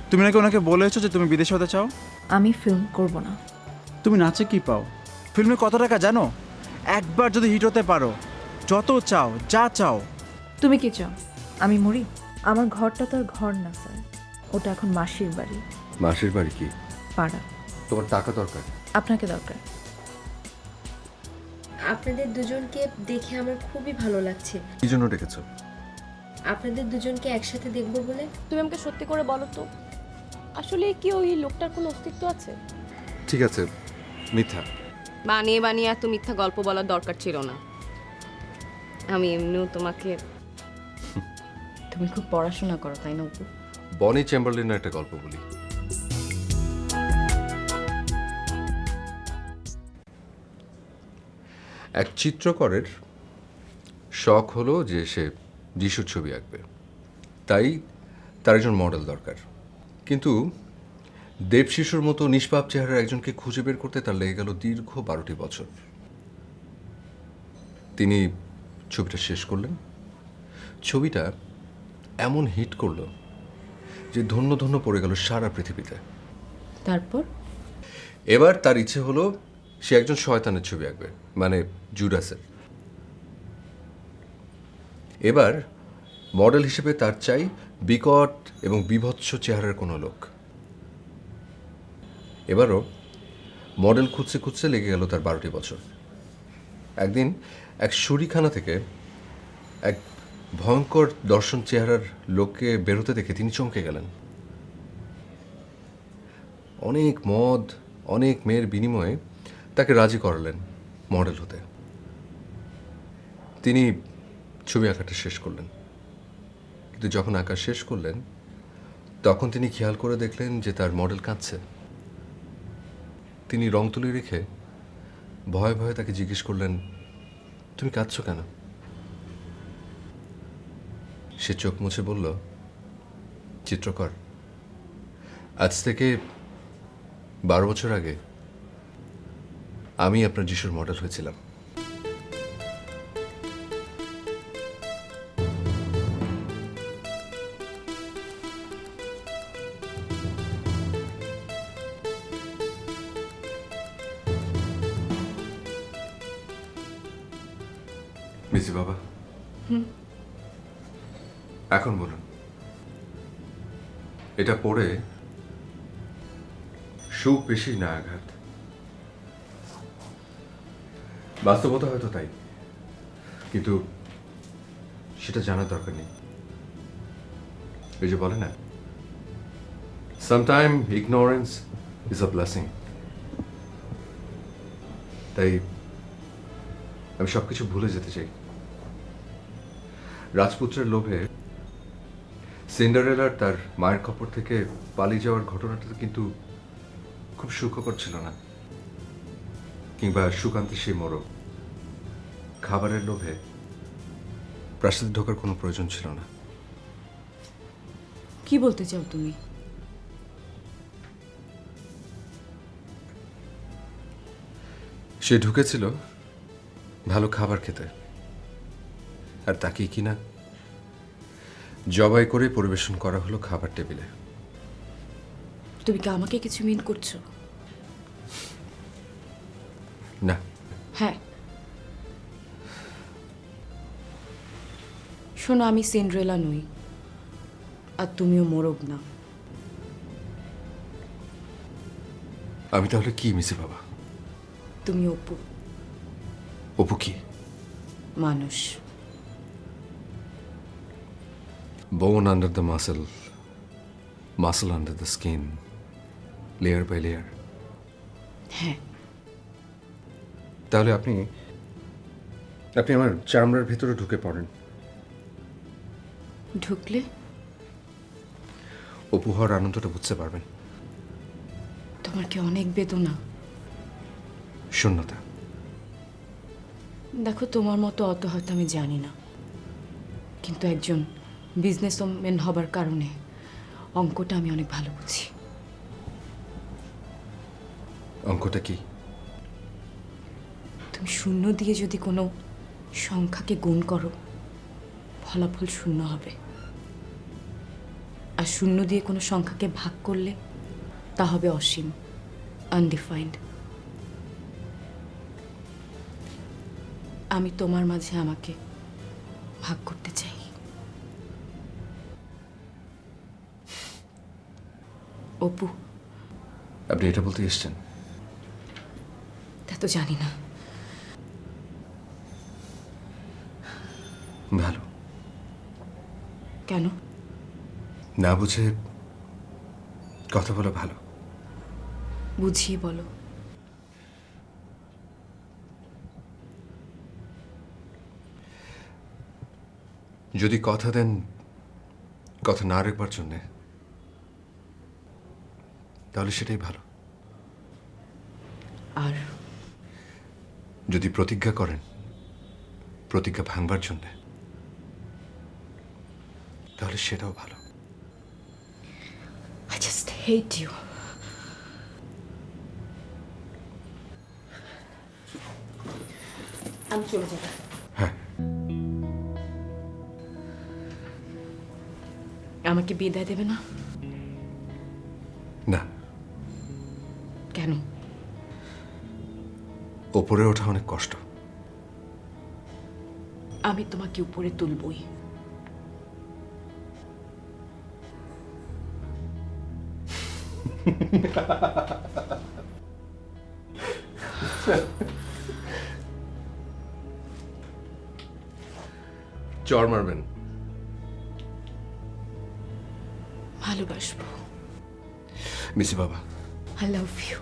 তুমি নাকি ওনাকে বলেছো যে তুমি বিদেশে হতে চাও? আমি ফিল্ম করব না। তুমি নাচে কি পাও? ফিল্মে কত টাকা জানো? একবার যদি হিট হতে পারো, যত চাও, যা চাও। তুমি কি চাও আমি মরি? আমার ঘরটা তো আর ঘর না স্যার, ওটা এখন মাসির বাড়ি। মাসির বাড়ি কি? পাড়া। তোমার টাকা দরকার? আপনাকে দরকার। আপনাদের দুজনকে দেখে আমার খুবই ভালো লাগছে। কি জন্য ডেকেছো? আপনাদের দুজনকে একসাথে দেখবো বলে। তুমি আমাকে সত্যি করে বলো তো, আসলে কি ওই লোকটার কোনো অস্তিত্ব আছে? ঠিক আছে, মিথ্যা। বানিয়ে বানিয়ে এত মিথ্যা গল্প বলার দরকার ছিল না। আমি এমনিও তোমাকে তুমি খুব পড়াশোনা করো তাই না অপু? বনি চেম্বারলিনের একটা গল্প বলি। এক চিত্রকরের শখ হলো যে সে যিশুর ছবি আঁকবে, তাই তার একজন মডেল দরকার। কিন্তু দেবশিশুর মতো নিষ্পাপ চেহারার একজনকে খুঁজে বের করতে তার লেগে গেল দীর্ঘ 12টি বছর। তিনি ছবিটা শেষ করলেন। ছবিটা এমন হিট করলো যে ধন্য ধন্য পড়ে গেল সারা পৃথিবীতে। তারপর এবার তার ইচ্ছে হলো সে একজন শয়তানের ছবি আঁকবে, মানে জুডাসের। এবার মডেল হিসেবে তার চাই বিকট এবং বীভৎস চেহারার কোনো লোক। এবারও মডেল খুঁজতে খুঁজতে লেগে গেল তার 12টি বছর। একদিন এক শুরিখানা থেকে এক ভয়ঙ্কর দর্শন চেহারার লোককে বেরোতে দেখে তিনি চমকে গেলেন। অনেক মদ, অনেক মেয়ের বিনিময়ে তাকে রাজি করালেন মডেল হতে। তিনি ছবি আঁকাটা শেষ করলেন, কিন্তু যখন আঁকা শেষ করলেন তখন তিনি খেয়াল করে দেখলেন যে তার মডেল কাঁদছে। তিনি রং তুলে রেখে ভয়ে ভয়ে তাকে জিজ্ঞেস করলেন, তুমি কাঁদছো কেন? সে চোখ মুছে বলল, চিত্রকর, আজ থেকে 12 বছর আগে আমি আপনার যিশুর মডেল হয়েছিলাম। মিসি বাবা, এখন বলুন, এটা পড়ে সুখ বেশি না আঘাত? বাস্তবতা হয়তো তাই, কিন্তু সেটা জানার দরকার নেই। এই যে বলে না, sometime ignorance is a blessing. তাই আমি সবকিছু ভুলে যেতে চাই। রাজপুত্রের লোভে সিন্ডারেলার তার মায়ের খপর থেকে পালিয়ে যাওয়ার ঘটনাটা কিন্তু খুব সুখকর ছিল না, কিংবা সুকান্তের সেই মোড়ক। খাবারের লোভে প্রাসাদে ঢোকার কোনো প্রয়োজন ছিল না। কি বলতে চাও তুমি? সে ঢুকেছিল ভালো খাবার খেতে, আর তাকেই কিনা জবাই করে পরিবেশন করা হলো খাবার টেবিলে। তুমি কি আমাকে কিছু মিন করছো? না, হ্যাঁ, শোনো, আমি সিন্ড্রেলা নই, আর তুমিও মোরগ না। আমি তাহলে কি মিসি বাবা? তুমি অপু, অপু কি? মানুষ। Bone under the muscle, muscle under the skin, layer by layer. হ্যাঁ, তাহলে আপনি আমার চামড়ার ভিতরে ঢুকে পড়েন। ঢুকলে অপু হওয়ার আনন্দটা বুঝতে পারবেন। তোমার কি অনেক বেদনা? শূন্যতা। দেখো, তোমার মতো অত হয়তো আমি জানি না, কিন্তু একজন বিজনেসম্যান হবার কারণে অঙ্কটা আমি অনেক ভালো বুঝি। অঙ্কটা কি? তুমি শূন্য দিয়ে যদি কোনো সংখ্যাকে গুণ করো, ফলাফল শূন্য হবে। আর শূন্য দিয়ে কোনো সংখ্যাকে ভাগ করলে তা হবে অসীম, আনডিফাইন্ড। আমি তোমার মাঝে আমাকে ভাগ করতে চাই। অপু, আপনি এটা বলতে এসছেন? তা তো জানি না। ভালো। কেন? না বুঝে কথা বলা ভালো। বুঝিয়ে বলো। যদি কথা দেন কথা না রাখবার জন্যে, তাহলে সেটাই ভালো। আর যদি প্রতিজ্ঞা করেন প্রতিজ্ঞা ভাঙবার জন্যে, তাহলে সেটাও ভালো। I just hate you. আমি চলে যাব। হ্যাঁ, আমাকে বিদায় দেবে না? না, কেন? ওপরে ওঠা অনেক কষ্ট। আমি তোমাকে উপরে তুলবই। চর মারবেন? ভালোবাসবো। মিসি বাবা, I love you.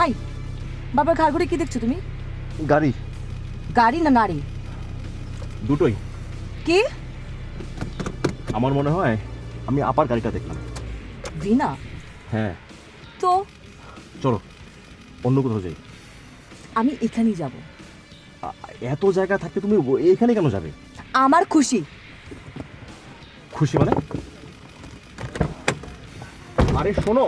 হাই, বাবার ঘাড় ঘুরে কি দেখছো তুমি? গাড়ি। গাড়ি না নারী? দুটোই। কি? আমার মনে হয় আমি আপার গাড়িটা দেখলাম। ভিনা? হ্যাঁ। তো চলো অন্য কোথাও যাই। আমি এখানেই যাব। এত জায়গা থাকতে তুমি এখানে কেন যাবে? আমার খুশি। খুশি মানে? আরে শোনো,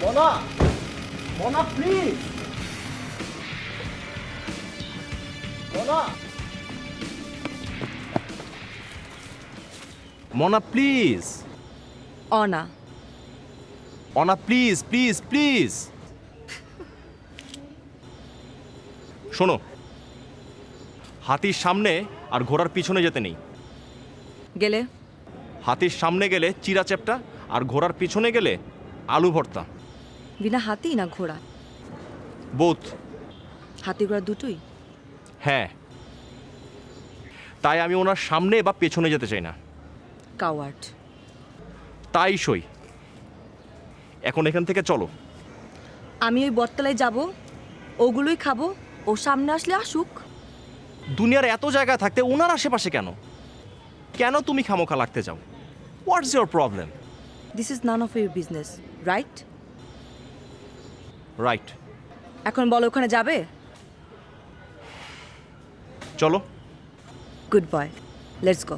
মনা, মনা প্লিজ, মনা, মনা প্লিজ, অনা। অনা প্লিজ প্লিজ প্লিজ। শোনো, হাতির সামনে আর ঘোড়ার পিছনে যেতে নেই। গেলে? হাতির সামনে গেলে চিরা চ্যাপটা, আর ঘোড়ার পিছনে গেলে আলু ভর্তা। বিনা হাতি না ঘোড়া? বোথ। হাতি ঘোড়া দুটোই? হ্যাঁ, তাই আমি ওনার সামনে বা পেছনে যেতে চাই না। কাওয়ার্ড। তাই সই। এখন এখান থেকে চলো। আমি ওই বটতলায় যাব, ওগুলোই খাবো। ও সামনে আসলে আসুক। দুনিয়ার এত জায়গা থাকতে ওনার আশেপাশে কেন? কেন তুমি খামোখা লাগতে চাও? What's your problem? This is none of your business, right? Right. এখন বলো, ওখানে যাবে? চলো। Good boy, let's go.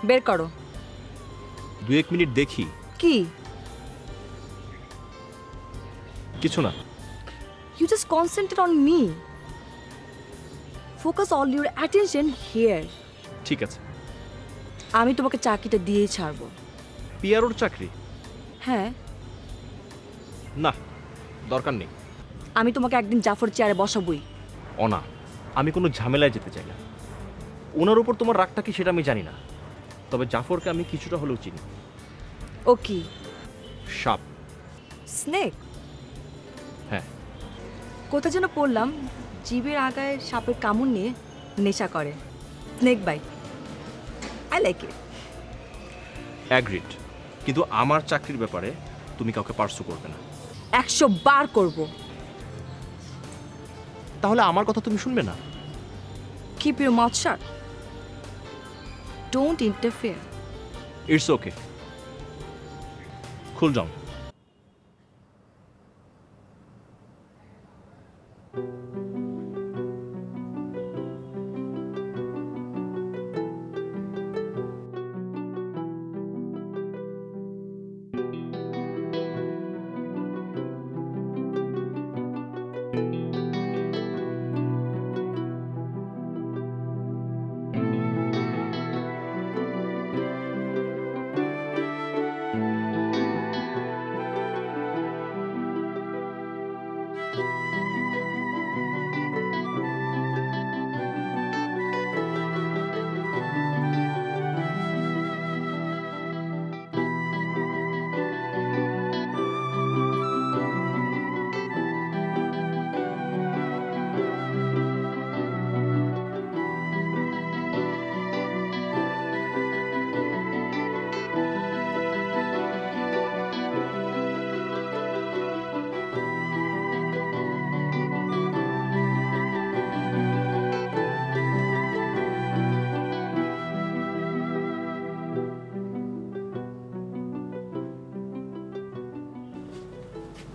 বের করো। 2-1 মিনিট দেখি। কি? কিছু না। You just concentrate on me. Focus all your attention here. ঠিক আছে। আমি তোমাকে চাকরিটা দিয়েই ছাড়বো। পিয়ারোর চাকরি? হ্যাঁ, না, দরকার নেই। আমি তোমাকে একদিন জাফর চেয়ারে বসাবই। অনা, আমি কোনো ঝামেলায় যেতে চাই না। ওনার উপর তোমার রাগটা কি সেটা আমি জানি না, তবে জাফরকে আমি কিছুটা হলেও চিনি। ও কি? সাপ। স্নেক? হ্যাঁ। কোথায় যেন পড়লাম, জীবের আগায় সাপের কামড় নিয়ে নেশা করে। Snake bite. I like it. Agreed, কিন্তু আমার চাকরির ব্যাপারে তুমি কাউকে পার্সু করবে না। 100 বার করব। তাহলে আমার কথা তুমি শুনবে না? Keep your mouth shut. Don't interfere. It's okay, খুল যাও।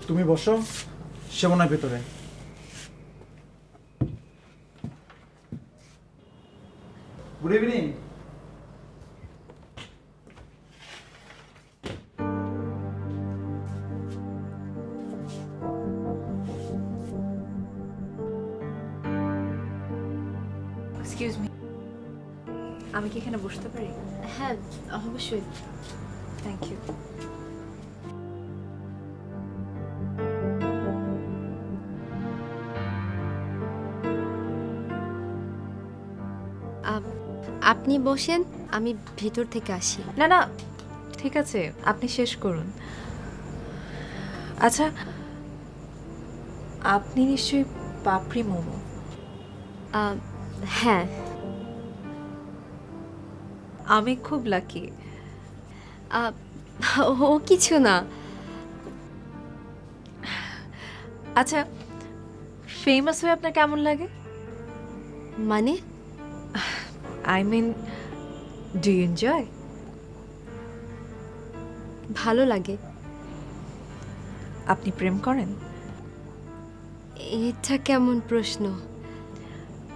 তুমি বসো, সেমনার ভেতরে। Good evening. এক্সকিউজ মি, আমি কি এখানে বসতে পারি? হ্যাঁ, অবশ্যই। Thank you. আপনি বসেন, আমি ভিতর থেকে আসি। না না, ঠিক আছে, আপনি শেষ করুন। আচ্ছা, আপনি নিশ্চয়ই পাপড়ি মোমো? হ্যাঁ। আমি খুব লাকি। ও কিছু না। আচ্ছা, ফেমাস হয়ে আপনার কেমন লাগে? মানে? I mean, do you enjoy? ভালো লাগে। আপনি প্রেম করেন? এটা কেমন প্রশ্ন?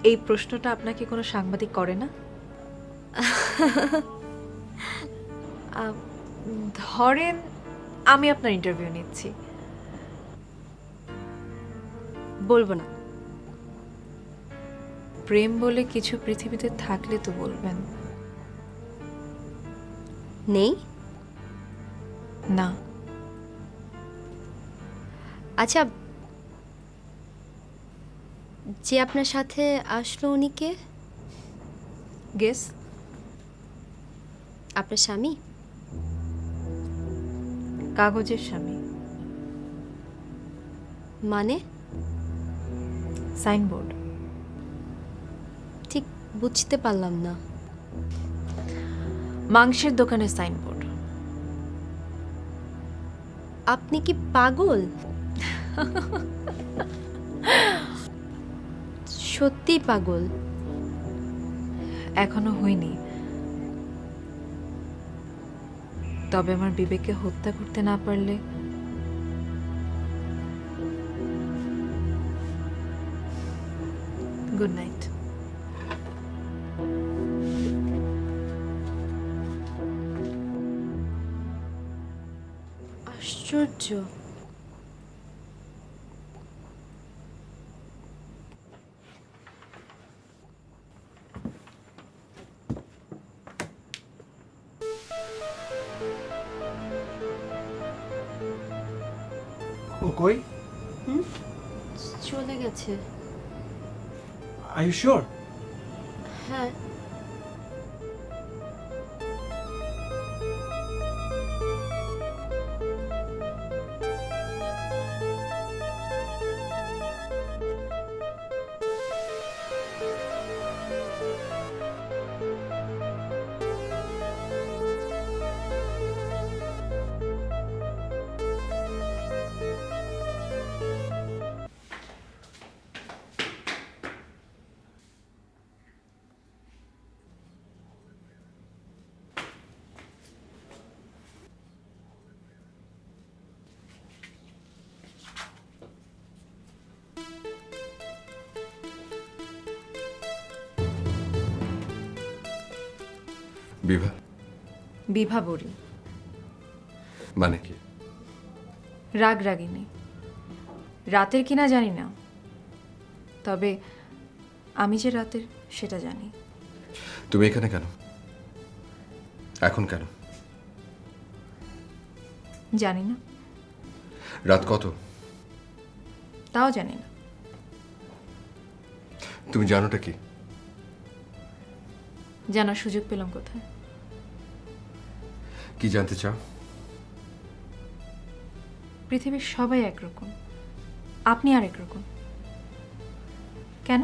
এই প্রশ্নটা আপনাকে কোনো সাংবাদিক করে না? ধরেন আমি আপনার ইন্টারভিউ নিচ্ছি। বলবো না। প্রেম বলে কিছু পৃথিবীতে থাকলে তো বলবেন। নেই? না। আচ্ছা, যে আপনার সাথে আসলো উনি কে? গেস। আপনার স্বামী? কাগজের স্বামী। মানে? সাইনবোর্ড। ঠিক বুঝতে পারলাম না। মাংসের দোকানের সাইনবোর্ড। আপনি কি পাগল? সত্যি পাগল? এখনো হয়নি, তবে আমার বিবেককে হত্যা করতে না পারলে গুড নাইট। আশ্চর্য। ও কই? চলে গেছে। Are you sure? হ্যাঁ। বিভা বিভা বড়ি, মানে কি? রাগ রাগিনী। রাতের কিনা জানি না, তবে আমি যে রাতের সেটা জানি। তুমি এখানে কেন? এখন কেন? জানি না, রাত কত? তাও জানি না। তুমি জানোটা কি? জানার সুযোগ পেলাম কোথায়? কি জানতে চাও? পৃথিবীর সবাই একরকম, আপনি আরেক রকম। কেন?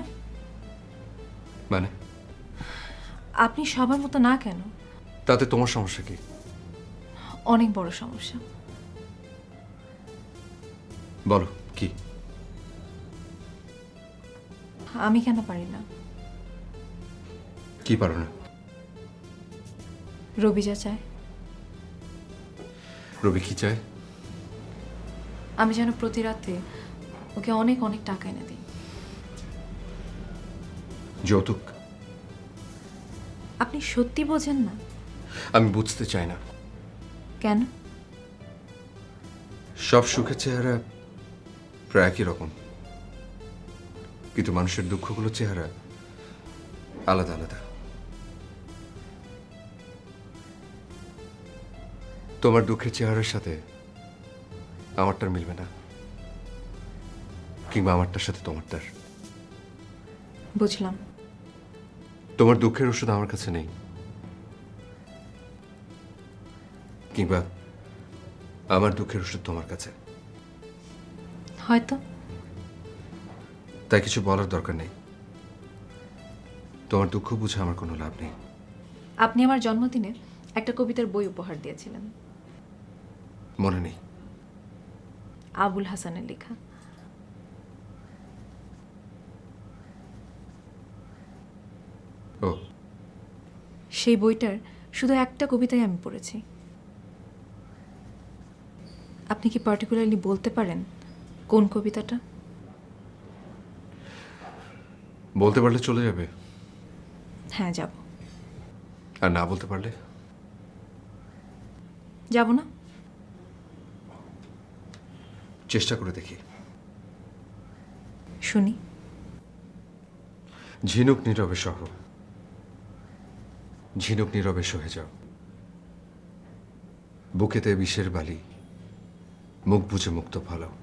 মানে আপনি সবার মতো না কেন? তাতে তোমার সমস্যা কি? অনেক বড় সমস্যা। বলো কি? আমি কেন পারি না? কি পারো না? রবি যা চায়, রবি কি চায়? আমি যেন প্রতি রাতে ওকে অনেক অনেক টাকা এনে দিই। যৌতুক? আপনি সত্যি বোঝেন না? আমি বুঝতে চাই না। কেন? সব সুখের চেহারা প্রায় একই রকম, কিন্তু মানুষের দুঃখগুলোর চেহারা আলাদা আলাদা। তোমার দুঃখের চেহারার সাথে আমারটার মিলবে না, কিংবা আমারটার সাথে তোমারটার। বুঝলাম। তোমার দুঃখের ওষুধ আমার কাছে নেই, কিংবা আমার দুঃখের ওষুধ তোমার কাছে। হয়তো। তাই কিছু বলার দরকার নেই। তোমার দুঃখ বুঝে আমার কোনো লাভ নেই। আপনি আমার জন্মদিনে একটা কবিতার বই উপহার দিয়েছিলেন, মনে নেই? আবুল হাসানের লেখা। ও, সেই বইটার শুধু একটা কবিতাই আমি পড়েছি। আপনি কি পার্টিকুলারলি বলতে পারেন কোন কবিতাটা? বলতে পারলে চলে যাবে, হ্যাঁ যাব। আর না বলতে পারলে? যাব না। চেষ্টা করে দেখি। শুনি। ঝিনুক নীরবে সহ, ঝিনুক নীরবে সহে যাও, বুকেতে বিষের বালি, মুখ বুঝে মুক্ত ফালাও।